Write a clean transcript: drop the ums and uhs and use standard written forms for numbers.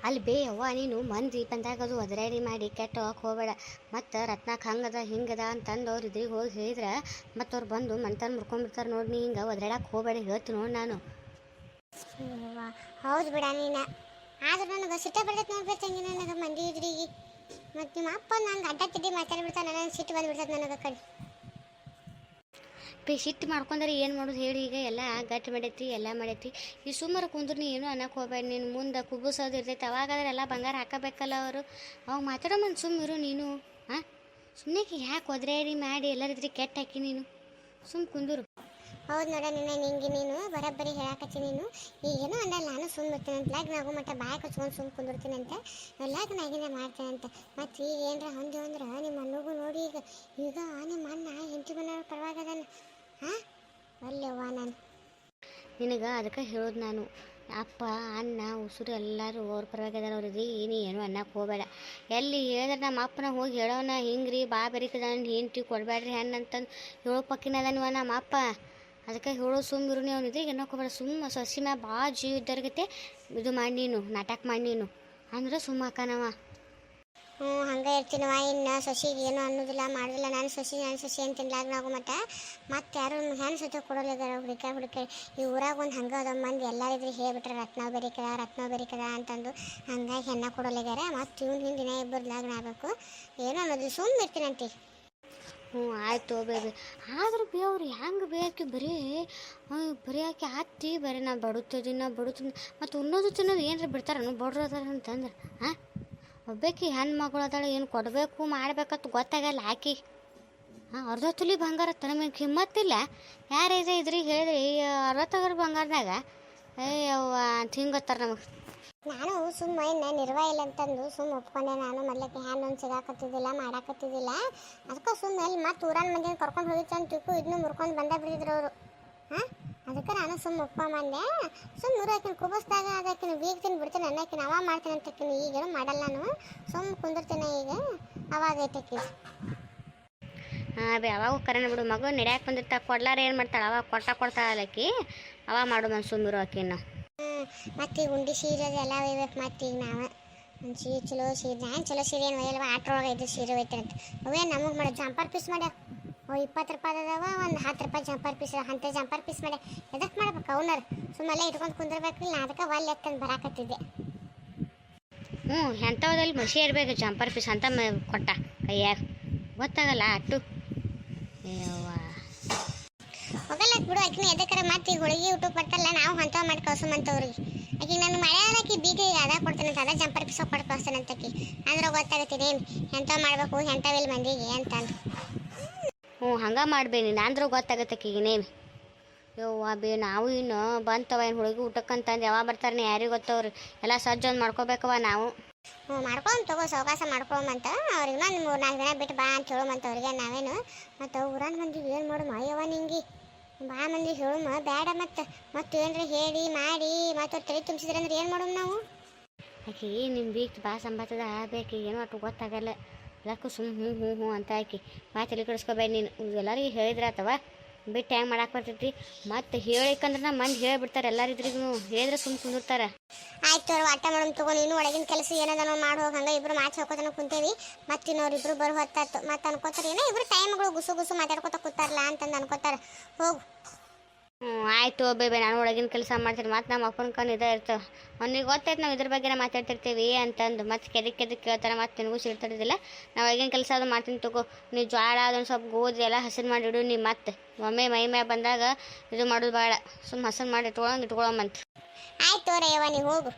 ಅಲ್ಲಿ ಬೇ ಅವ್ವ ನೀನು ಮಂದಿ ಬಂದಾಗ ಅದು ಒದರಾಡಿ ಮಾಡಿ ಕೆಟ್ಟ ಹೋಗಕ್ಕೆ ಹೋಗಬೇಡ. ಮತ್ತು ರತ್ನಾಕ್ ಹಂಗದ ಹಿಂಗದ ಅಂತಂದು ಅವ್ರು ಇದ್ರಿಗೆ ಹೋಗಿ ಹೇಳಿದ್ರೆ ಮತ್ತು ಅವ್ರು ಬಂದು ಮನ್ತನ ಮುರ್ಕೊಂಡ್ಬಿಡ್ತಾರೆ ನೋಡಿ. ನೀ ಹಿಂಗೆ ಒದರಾಡಕ್ಕೆ ಹೋಗಬೇಡ ಹೇಳ್ತೀನಿ ನೋಡಿ ನಾನು. ಹೌದು ಬಿಡ ನೀನು. ಆದ್ರೆ ನನಗೆ ಸಿಟ್ಟ ಬರ್ತೈತೆ ನೋಡ್ಬೇಕಂಗೆ ನನಗೆ ಮಂದಿ ಇದ್ರಿಗೆ. ಮತ್ತು ನಿಮ್ಮ ಅಪ್ಪ ನಂಗೆ ಅಡ್ಡ ತಿಡ್ಡಿ ಮಾತಾಡ್ಬಿಡ್ತಾನೆ, ನನಗೆ ಸಿಟ್ಟು ಬಂದುಬಿಡ್ತದೆ ನನಗೆ ಕಡೆ. ಸಿಟ್ಟು ಮಾಡ್ಕೊಂಡ್ರೆ ಏನು ಮಾಡೋದು ಹೇಳಿ. ಈಗ ಎಲ್ಲ ಗಟ್ಟಿ ಮಾಡೈತಿ, ಎಲ್ಲ ಮಾಡೈತಿ. ಈ ಸುಮ್ಮನೆ ಕುಂದ್ರು ನೀ ಏನೂ ಅನ್ನಕ್ಕೆ ಹೋಗ್ಬೇಡ. ನೀನು ಮುಂದೆ ಕುಬ್ಬಸೋದು ಇರ್ತೈತೆ, ಅವಾಗಾದ್ರೆ ಎಲ್ಲ ಬಂಗಾರ ಹಾಕಬೇಕಲ್ಲ ಅವರು. ಅವಾಗ ಮಾತಾಡೋ ಮಂದು ಸುಮ್ಮಿರು ನೀನು. ಹಾಂ ಸುಮ್ಮನೆ ಯಾಕೆ ಒದ್ರಾಡಿ ಮಾಡಿ ಎಲ್ಲರಿದ್ರಿ ಕೆಟ್ಟ ಹಾಕಿ ನೀನು ಸುಮ್ಮ ಕುಂದರು. ಹೌದು ನೋಡ ನೀನು ಬರೋಬ್ಬರಿ ಹೇಳಾಕತ್ತಿ. ನೀನು ಈಗೇನೋ ಅಂದಲ್ಲ, ನಾನು ಸುಮ್ಮ ಇರ್ತೀನಿ ಅಂತ ಲಗ್ನ ಆಗೋ ಮಟ್ಟ ಬಾಯ್ ಕಚ್ಕೊಂಡು ಸುಮ್ಮ ಕುಂದಿರ್ತೀನಿ ಅಂತ, ಲಗ್ನ ಆಗಿಂದ ಮಾಡ್ತೇನೆ ಅಂತ. ಮತ್ತು ಈಗ ಏನರ ಹೊಂದು ಅಂದ್ರೆ ನಿಮ್ಮ ಅಣ್ಣಗೂ ನೋಡಿ ಈಗ ನಿಮ್ಮ ಅಣ್ಣ ಹೆಂಡತಿ ಮನೆಯವ್ರ ಪರವಾಗದಾನ. ಹಾಂ ಅಲ್ಲವ್ವ ನಾನು ನಿನಗೆ ಅದಕ್ಕೆ ಹೇಳೋದು ನಾನು. ಅಪ್ಪ ಅಣ್ಣ ಉಸುರು ಎಲ್ಲರೂ ಅವ್ರ ಪರವಾಗಿದಾರ ಅವ್ರಿಗೆ ಏನೂ ಅನ್ನಕ್ಕೆ ಹೋಗಬೇಡ. ಎಲ್ಲಿ ಹೇಳಿದ್ರೆ ನಮ್ಮ ಅಪ್ಪನ ಹೋಗಿ ಹೇಳೋಣ ಹಿಂಗೆ ರೀ ಬಾ ಬೆರಿಕದ ಹೆಂಡ್ತಿ ಕೊಡಬೇಡ್ರಿ ಅಂತಂದು ಹೇಳೋ ಪಕ್ಕಿನ ಅದನ್ವ ನಮ್ಮ ಅಪ್ಪ. ಅದಕ್ಕೆ ಹೇಳೋ ಸುಮ್ಮಿರು ನೀವು ಅವ್ನಿದ್ರಿಗೆ ಅನ್ನಕ್ಕೆ ಹೋಗಬೇಡ. ಸುಮ್ಮ ಸಸಿ ಮ್ಯಾ ಭಾಳ ಜೀವ ಇದ್ದರ್ಗತೆ ಇದು ಮಾಡಿ ನೀನು ನಾಟಕ ಮಾಡಿ ನೀನು ಅಂದ್ರೆ ಸುಮ್ಮ ಅಕ್ಕನವ. ಹಂಗೆ ಇರ್ತೀನವ. ಇನ್ನು ಸೊಸಿಗೆ ಏನೂ ಅನ್ನೋದಿಲ್ಲ ಮಾಡೋದಿಲ್ಲ. ನಾನು ಸೊಸಿ ಅಂತಿಲ್ಲ ಆಗೋ ಮಟ್ಟ ಮತ್ತು ಯಾರು ಹೆಣ್ಣು ಸೊತೆ ಕೊಡೋಲ್ಲಿದ್ದಾರೆ ಹುಡುಕ ಈ ಊರಾಗ ಒಂದು ಹಂಗೆ ಅದ ಮಂದಿ ಎಲ್ಲರಿದ್ರೆ ಹೇಳ್ಬಿಟ್ರೆ ರತ್ನ ಬೆರಿಕದ ಅಂತಂದು ಹಂಗಾಗಿ ಹೆಣ್ಣ ಕೊಡೋಲ್ಲಿದ್ದಾರೆ. ಮತ್ತು ಇವ್ನು ಹಿಂದಿನ ಇಬ್ಬರು ಲಗ್ನ ಆಗಬೇಕು ಏನೋ ಅನ್ನೋದಿಲ್ಲ, ಸುಮ್ಮ ಇರ್ತೀನಂತೆ. ಆಯ್ತು ಬೇಬಿ. ಆದ್ರೆ ಬೇ ಅವ್ರು ಹೆಂಗೆ ಬೇಕಿ ಬರೀ ಆಕೆ ಹತ್ತಿ ಬರೀ ನಾ ಬಡುತ್ತೀನಿ ಮತ್ತು ಉಣ್ಣೋದು ತಿನ್ನೋದು ಏನರ ಬಿಡ್ತಾರ ಬಡ್ರು ಅದಾರ ಅಂತಂದ್ರೆ. ಹಾಂ ಒಬ್ಬೇಕಿ ಹೆಣ್ಣು ಮಗಳು ಅದಾಳೆ, ಏನು ಕೊಡಬೇಕು ಮಾಡ್ಬೇಕಂತ ಗೊತ್ತಾಗಲ್ಲ ಆಕಿ. ಹಾಂ ಅರ್ಧ ತೊಲಿ ಬಂಗಾರ ನಮಗೆ ಕಿಮ್ಮತ್ತಿಲ್ಲ. ಯಾರೈತೆ ಇದ್ರಿಗೆ ಹೇಳಿದ್ರಿ 60 ಬಂಗಾರದಾಗ ಅವ್ವ ಅಂತ ಹಿಂಗತ್ತಾರ ನಮಗೆ. ನಾನು ಸುಮ್ಮ ಇನ್ನು ನಿರ್ವಾಯಿಲ್ಲ ಅಂತಂದು ಸುಮ್ಮ ಒಪ್ಕೊಂಡೆ. ನಾನು ಮೊದಲಕ್ಕೆ ಹ್ಯಾಂಡ್ ಸಿಗಾಕತ್ತಿದ್ದಿಲ್ಲ ಮಾಡಾಕತ್ತಿದ್ದಿಲ್ಲ. ಅದಕ್ಕೆ ಸುಮ್ಮ ಎಲ್ಲಿ ಮತ್ತು ಊರನ್ ಮಂದಿನ ಕರ್ಕೊಂಡು ಹೋಗಿತ್ತು ಅಂತ ತಿಳ್ಕು ಇದನ್ನು ಮುರ್ಕೊಂಡು ಬಂದಿದ್ರು ಅವರು. ಹಾಂ ಅದಕ್ಕೆ ನಾನು ಸುಮ್ಮ ಒಪ್ಕೊಂಬಂದೆ. ಸುಮ್ಮ ಆಕಿನ ಕುಬಸ್ದಾಗ ಅದಕ್ಕಿನ ಬೀಗ್ತೀನಿ ಬಿಡ್ತೀನಿ ಅನ್ನೋಕಿನ ಅವ ಮಾಡ್ತೀನಿ ಅಂತಕಿನ ಈಗೇನು ಮಾಡಲ್ಲ. ನಾನು ಸುಮ್ಮ ಕುಂದಿರ್ತೀನಿ ಈಗ ಅವಾಗ ಐತಕ್ಕಿ. ಹಾಂ ಬೇ ಅವಾಗ ಕರೆನ ಬಿಡು. ಮಗು ನಡೆಯಾಕೆ ಬಂದಿರ್ತಾ ಕೊಡ್ಲಾರ ಏನು ಮಾಡ್ತಾಳೆ ಅವಾಗ ಕೊಡ್ತಾಳಲ್ಲಕ್ಕಿ ಅವ ಮಾಡು ಮನ್ ಸುಮ್ಮಿರು ಆಕಿನ. ಮತ್ತು ಈಗ ಉಂಡಿ ಸೀರೆ ಅದೆಲ್ಲ ಒಯ್ಬೇಕು. ಮತ್ತು ಈಗ ನಾವು ಒಂದು ಸೀರೆ ಚಲೋ ಸೀರೆ ನಾನು ಚಲೋ ಸೀರೆ ಏನು ಒಯ್ಯಲ್ವ. ಆಟ್ರೊಳಗೆ ಇದ್ದು ಸೀರೆ ಒಯ್ತಾರೆ ಅಂತ ಅವೇ ನಮಗೆ ಮಾಡಿ ಜಂಪರ್ ಪೀಸ್ ಮಾಡ್ಯಾವ. 20 ರೂಪಾಯಿ ಅದಾವ, ಒಂದು 10 ರೂಪಾಯಿ ಜಂಪರ್ ಪೀಸ್ ಅಂಥ ಜಂಪರ್ ಪೀಸ್ ಮಾಡ್ಯ. ಎದಕ್ಕೆ ಮಾಡ್ಬೇಕು ಅವನರು ಸುಮ್ಮನೆ ಇಟ್ಕೊಂಡು ಕುಂದಿರ್ಬೇಕಿಲ್ಲ. ನಾ ಅದಕ್ಕೆ ಒಲ್ಲೆ ಎತ್ತಂದು ಬರಾಕತ್ತಿದ್ದೆ. ಎಂಥವದಲ್ಲಿ ಮಸಿ ಇರಬೇಕು ಜಂಪರ್ ಪೀಸ್ ಅಂತ ಕೊಟ್ಟ ಕೈಯಾಗ ಗೊತ್ತಾಗಲ್ಲ ಅಟ್ಟು. ಹೋಗಲ್ಲ ಬಿಡು ಆಕಿನ ಎದಕ್ಕಾರ. ಮತ್ತು ಈಗ ಹೋಳಿಗೆ ಊಟ ಬರ್ತಾರಲ್ಲ ನಾವು ಅಂಥವು ಮಾಡಿ ಕಳ್ಸೋಮಂತವ್ರಿಗೆ. ಆಕಿ ನಾನು ಮಳೆಯಾಗಿ ಬೀಗ ಅದ ಕೊಡ್ತೇನೆ ಅಂತ ಅದ ಜಂಪರ್ ಪೀಸ್ ಕೊಟ್ಟು ಕಳಿಸ್ತೇನೆ ಅಂತಕಿ ಅಂದ್ರೆ ಗೊತ್ತಾಗತ್ತೀನಿ ಎಂಥವು ಮಾಡಬೇಕು ಎಂಥವಿಲ್ಲ ಮಂದಿಗೆ ಅಂತಂದು. ಹಂಗೆ ಮಾಡ್ಬೇನಿ ನಾಂದ್ರೂ ಗೊತ್ತಾಗತ್ತಕ್ಕೀಗ ನೇಮ್. ಯವ್ವ ಬೇ ನಾವು ಇನ್ನು ಬಂತವ ಏನು ಹೋಳಿಗೆ ಊಟಕ್ಕಂತಂದು ಯಾವಾಗ ಬರ್ತಾರೆ ಯಾರಿಗೆ ಗೊತ್ತವ್ರಿ. ಎಲ್ಲ ಸಜ್ಜೊಂದು ಮಾಡ್ಕೋಬೇಕವ ನಾವು. ಮಾಡ್ಕೊಂಡು ತಗೋ ಸಾವಕಾಶ ಮಾಡ್ಕೊಂಬಂತ ಅವ್ರಿಗೆ ಇನ್ನೊಂದು 3-4 ದಿನ ಬಿಟ್ಟು ಬಾ ಅಂತ ಹೇಳುಮಂತ ಅವ್ರಿಗೆ ನಾವೇನು. ಮತ್ತು ಊರನ ಮಂದಿಗೆ ಏನು ಮಾಡು ಅಯ್ಯವ ನಿಂಗೆ ಬಾ ಮಂದಿ ಹೇಳುಮ ಬೇಡ. ಮತ್ತು ಏನರ ಹೇಳಿ ಮಾಡಿ ಮತ್ತು ತಲೆ ತುಂಬಿಸಿದ್ರೆ ಅಂದ್ರೆ ಏನು ಮಾಡೋದು ನಾವು. ಆಕಿ ನಿಮ್ಮ ಬೀಕ್ ಬಾ ಸಂಬಾತದ ಆಗಬೇಕು ಏನೋ ಅಷ್ಟು ಗೊತ್ತಾಗಲ್ಲ. ಎಲ್ಲಕ್ಕೂ ಸುಮ್ಮ ಹ್ಞೂ ಅಂತ ಆಕಿ ಬಾ ತಲೆ ಕೆಡಿಸ್ಕೋಬೇಡ ನೀನು. ಎಲ್ಲರಿಗೆ ಹೇಳಿದ್ರೆ ಅಥವಾ ಬಿಟ್ಟು ಹೆಂಗೆ ಮಾಡಕ್ಕೆ ಬರ್ತೈತಿ. ಮತ್ತು ಹೇಳಿಕಂದ್ರೆ ನಾ ಮಂದಿ ಹೇಳಿಬಿಡ್ತಾರೆ ಎಲ್ಲರಿದ್ರಿಗೂ ಹೇಳಿದ್ರೆ ಸುಮ್ಮ ಕುಂದಿರ್ತಾರೆ. ಆಯ್ತು ಅವ್ರು ಆಟ ಮಾಡೋಣ ತಗೋ. ನೀನು ಒಳಗಿನ ಕೆಲಸ ಏನದನೋ ಮಾಡಿ ಹೋಗಿ ಹಂಗೆ ಇಬ್ಬರು ಮಾತು ಹೇಳ್ಕೊತಾನೆ ಕುಂತೇವಿ. ಮತ್ತು ಇನ್ನೋರಿಬ್ರು ಬರೋ ಹೊತ್ತಾತು ಮತ್ತು ಅನ್ಕೋತಾರೆ ಏನೋ ಇಬ್ಬರು ಟೈಮ್ಗಳು ಗುಸು ಮಾತಾಡ್ಕೊತ ಕೂತಾರಲ್ಲ ಅಂತಂದು ಅನ್ಕೋತಾರೆ. ಹೋಗು. ಆಯಿತು ಬೇಬೆ ನಾನು ಒಳಗಿನ ಕೆಲಸ ಮಾಡ್ತೀನಿ. ಮತ್ತು ನಮ್ಮ ಅಪ್ಪನ ಕಣ್ಣು ಇದೇ ಇರ್ತವೆ. ಅವ್ನಿಗೆ ಗೊತ್ತಾಯ್ತು ನಾವು ಇದ್ರ ಬಗ್ಗೆ ಮಾತಾಡ್ತಿರ್ತೀವಿ ಅಂತಂದು. ಮತ್ತು ಕೆದಕ್ಕೆ ಕೇಳ್ತಾರೆ ಮತ್ತು ನಿನಗೂ ಸಿಗ್ತಾರಿದ್ದಿಲ್ಲ. ನಾವು ಒಳಗಿನ ಕೆಲಸ ಅದು ಮಾಡ್ತೀನಿ ತಗೋ. ನೀವು ಜ್ವಾಳ ಅದೊಂದು ಸ್ವಲ್ಪ ಗೋಧಿ ಎಲ್ಲ ಹಸಿರು ಮಾಡಿಡು. ನೀವು ಮತ್ತೆ ಒಮ್ಮೆ ಮೈ ಮ್ಯಾಗ ಬಂದಾಗ ಇದು ಮಾಡೋದು ಭಾಳ ಸುಮ್ಮ ಹಸರು ಮಾಡಿ ಇಟ್ಕೊಳಂತ. ಆಯ್ತು ರಯ್ಯವ ನೀವು ಹೋಗು.